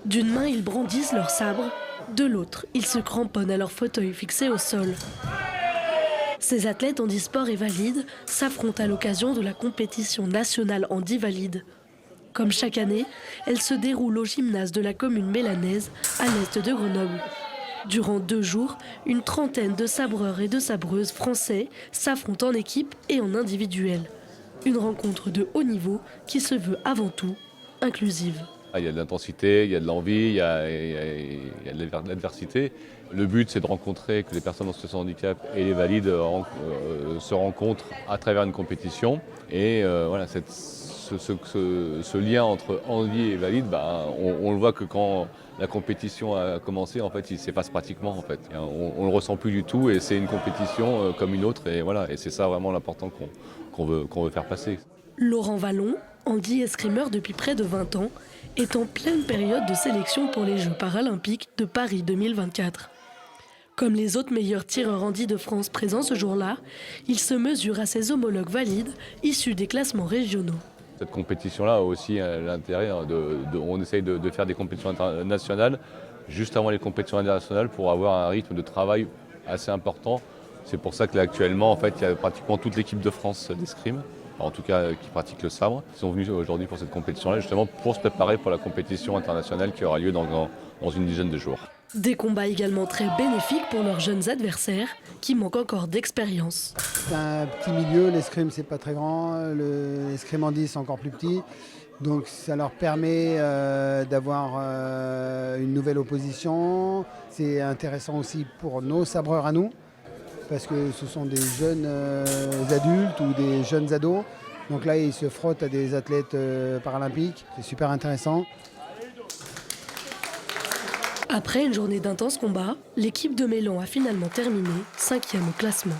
D'une main, ils brandissent leur sabre, de l'autre, ils se cramponnent à leur fauteuil fixé au sol. Ces athlètes handisport et valides s'affrontent à l'occasion de la compétition nationale handi-valide. Comme chaque année, elle se déroule au gymnase de la commune mélanaise, à l'est de Grenoble. Durant 2 jours, une trentaine de sabreurs et de sabreuses français s'affrontent en équipe et en individuel. Une rencontre de haut niveau qui se veut avant tout inclusive. Il y a de l'intensité, il y a de l'envie, il y a de l'adversité. Le but, c'est de rencontrer que les personnes en situation de handicap et les valides se rencontrent à travers une compétition. Et voilà, ce lien entre handi et valide, on le voit que quand la compétition a commencé, en fait, il s'efface pratiquement. En fait. On ne le ressent plus du tout et c'est une compétition comme une autre. Et, voilà, et c'est ça vraiment l'important qu'on veut faire passer. Laurent Vallon, handi escrimeur depuis près de 20 ans, est en pleine période de sélection pour les Jeux paralympiques de Paris 2024. Comme les autres meilleurs tireurs handi de France présents ce jour-là, il se mesure à ses homologues valides issus des classements régionaux. Cette compétition-là a aussi l'intérêt, on essaye de faire des compétitions internationales juste avant les compétitions internationales pour avoir un rythme de travail assez important. C'est pour ça que là, actuellement, en fait, il y a pratiquement toute l'équipe de France d'escrime, en tout cas qui pratique le sabre. Ils sont venus aujourd'hui pour cette compétition-là, justement pour se préparer pour la compétition internationale qui aura lieu dans une dizaine de jours. Des combats également très bénéfiques pour leurs jeunes adversaires qui manquent encore d'expérience. C'est un petit milieu, l'escrime c'est pas très grand, l'escrime handi c'est encore plus petit. Donc ça leur permet d'avoir une nouvelle opposition. C'est intéressant aussi pour nos sabreurs à nous, parce que ce sont des jeunes adultes ou des jeunes ados. Donc là ils se frottent à des athlètes paralympiques, c'est super intéressant. Après une journée d'intenses combats, l'équipe de Mélan a finalement terminé 5e au classement.